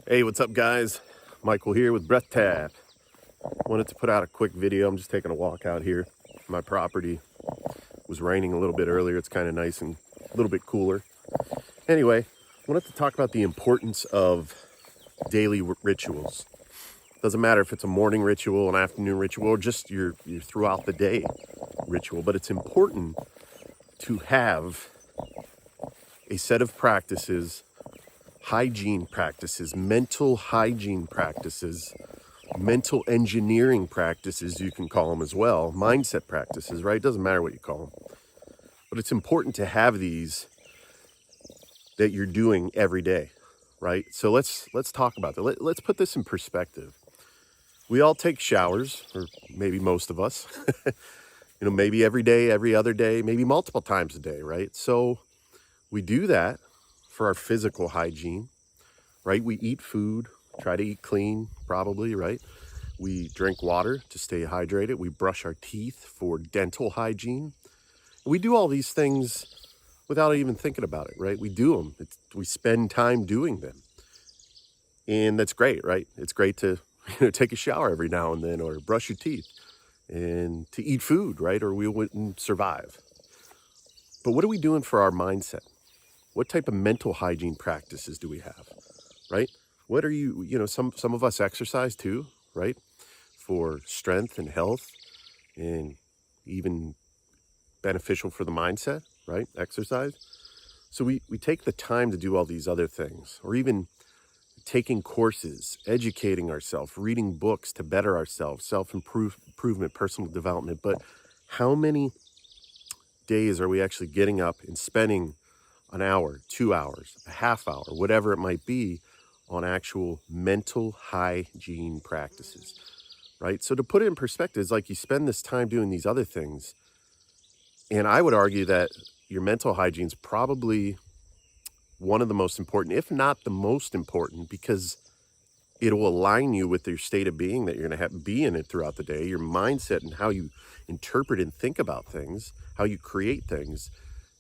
Hey, what's up, guys? Michael here with Breath Tap. Wanted to put out a quick video. I'm just taking a walk out here. My property was raining a little bit earlier. It's kind of nice and a little bit cooler. Anyway, wanted to talk about the importance of daily rituals. Doesn't matter if it's a morning ritual, an afternoon ritual, or just your throughout the day ritual, but it's important to have a set of practices, hygiene practices, mental hygiene practices, mental engineering practices, you can call them as well, mindset practices, right? It doesn't matter what you call them. But it's important to have these that you're doing every day, right? So let's talk about that. Let's put this in perspective. We all take showers, or maybe most of us, maybe every day, every other day, maybe multiple times a day, right? So we do that for our physical hygiene, right? We eat food, try to eat clean, probably, right? We drink water to stay hydrated. We brush our teeth for dental hygiene. We do all these things without even thinking about it, right? We do them. We spend time doing them. And that's great, right? It's great to take a shower every now and then, or brush your teeth, and to eat food, right? Or we wouldn't survive. But what are we doing for our mindset? What type of mental hygiene practices do we have, right? What are some of us exercise too, right? For strength and health, and even beneficial for the mindset, right? Exercise. So we take the time to do all these other things, or even taking courses, educating ourselves, reading books to better ourselves, self-improvement, personal development. But how many days are we actually getting up and spending an hour, 2 hours, a half hour, whatever it might be, on actual mental hygiene practices, right? So to put it in perspective, it's like you spend this time doing these other things. And I would argue that your mental hygiene is probably one of the most important, if not the most important, because it will align you with your state of being that you're going to be in it throughout the day, your mindset and how you interpret and think about things, how you create things,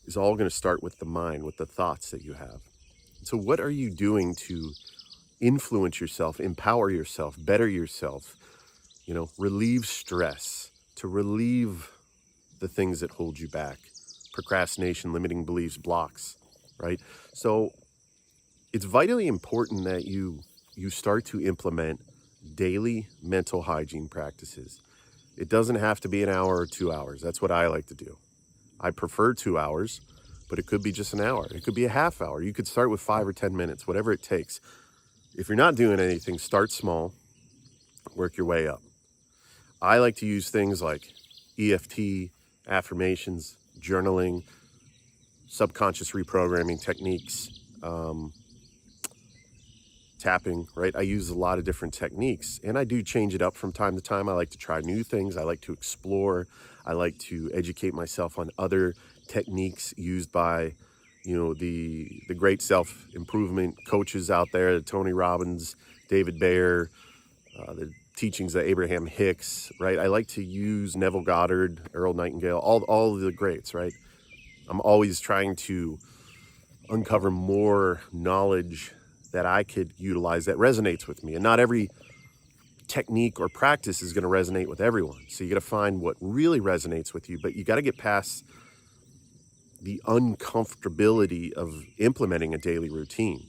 is all going to start with the mind, with the thoughts that you have. So what are you doing to influence yourself, empower yourself, better yourself, relieve stress, to relieve the things that hold you back, procrastination, limiting beliefs, blocks, right? So it's vitally important that you start to implement daily mental hygiene practices. It doesn't have to be an hour or 2 hours. That's what I like to do. I prefer 2 hours, but it could be just an hour. It could be a half hour. You could start with 5 or 10 minutes, whatever it takes. If you're not doing anything, start small, work your way up. I like to use things like EFT, affirmations, journaling, subconscious reprogramming techniques, tapping, right? I use a lot of different techniques, and I do change it up from time to time. I like to try new things. I like to explore. I like to educate myself on other techniques used by, the great self-improvement coaches out there, Tony Robbins, David Bayer, the teachings of Abraham Hicks, right? I like to use Neville Goddard, Earl Nightingale, all of the greats, right? I'm always trying to uncover more knowledge that I could utilize that resonates with me. And not every technique or practice is going to resonate with everyone. So you got to find what really resonates with you, but you got to get past the uncomfortability of implementing a daily routine.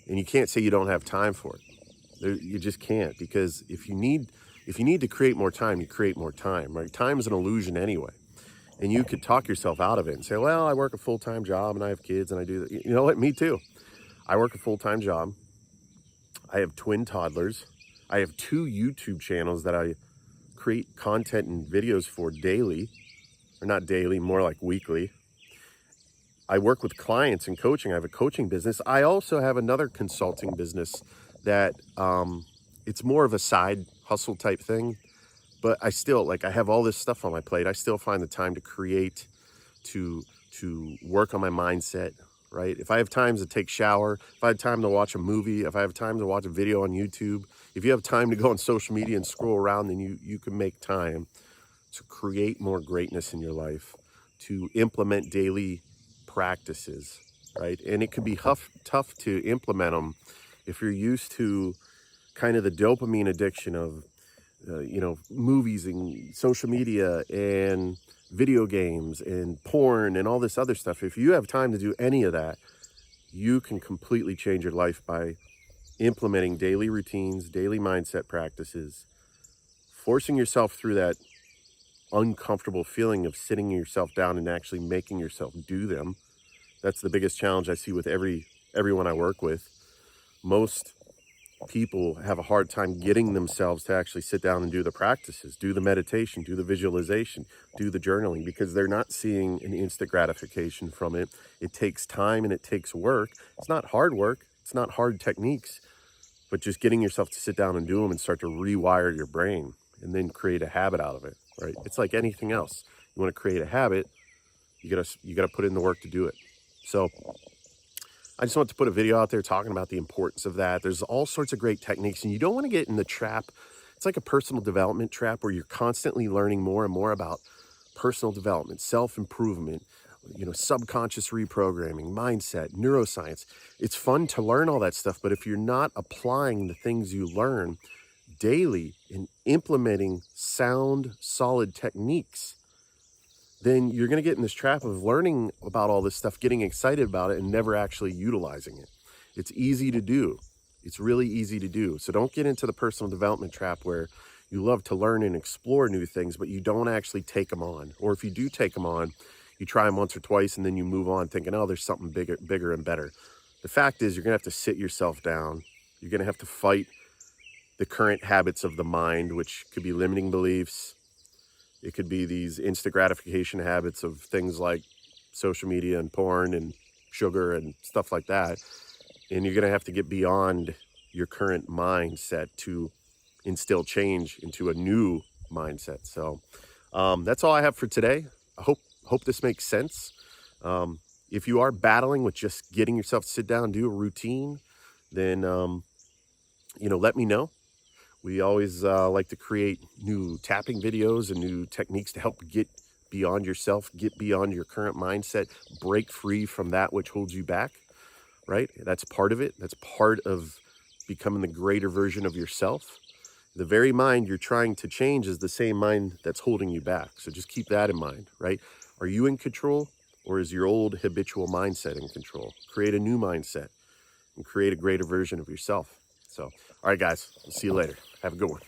And you can't say you don't have time for it. You just can't, because if you need to create more time, you create more time, right? Time is an illusion anyway. And you could talk yourself out of it and say, well, I work a full-time job and I have kids and I do that. You know what? Me too. I work a full-time job. I have twin toddlers. I have 2 YouTube channels that I create content and videos for daily, or not daily, more like weekly. I work with clients in coaching. I have a coaching business. I also have another consulting business that it's more of a side hustle type thing, but I still, I have all this stuff on my plate. I still find the time to create, to work on my mindset, right? If I have time to take a shower, if I have time to watch a movie, if I have time to watch a video on YouTube, if you have time to go on social media and scroll around, then you can make time to create more greatness in your life, to implement daily practices, right? And it can be tough to implement them if you're used to kind of the dopamine addiction of, movies and social media and video games and porn and all this other stuff, if you have time to do any of that, you can completely change your life by implementing daily routines, daily mindset practices, forcing yourself through that uncomfortable feeling of sitting yourself down and actually making yourself do them. That's the biggest challenge I see with everyone I work with. Most people have a hard time getting themselves to actually sit down and do the practices, do the meditation, do the visualization, do the journaling, because they're not seeing an instant gratification from it. It takes time and it takes work. It's not hard work. It's not hard techniques, but just getting yourself to sit down and do them and start to rewire your brain and then create a habit out of it, right? It's like anything else. You want to create a habit, you gotta put in the work to do it. So I just want to put a video out there talking about the importance of that. There's all sorts of great techniques, and you don't want to get in the trap. It's like a personal development trap where you're constantly learning more and more about personal development, self-improvement, subconscious reprogramming, mindset, neuroscience. It's fun to learn all that stuff, but if you're not applying the things you learn daily and implementing sound, solid techniques, then you're going to get in this trap of learning about all this stuff, getting excited about it, and never actually utilizing it. It's easy to do. It's really easy to do. So don't get into the personal development trap where you love to learn and explore new things, but you don't actually take them on. Or if you do take them on, you try them once or twice and then you move on thinking, oh, there's something bigger and better. The fact is, you're going to have to sit yourself down. You're going to have to fight the current habits of the mind, which could be limiting beliefs. It could be these instant gratification habits of things like social media and porn and sugar and stuff like that. And you're going to have to get beyond your current mindset to instill change into a new mindset. So that's all I have for today. I hope this makes sense. If you are battling with just getting yourself to sit down and do a routine, then, let me know. We always like to create new tapping videos and new techniques to help get beyond yourself, get beyond your current mindset, break free from that which holds you back, right? That's part of it. That's part of becoming the greater version of yourself. The very mind you're trying to change is the same mind that's holding you back. So just keep that in mind, right? Are you in control, or is your old habitual mindset in control? Create a new mindset and create a greater version of yourself. So, all right, guys, we'll see you later. Have a good one.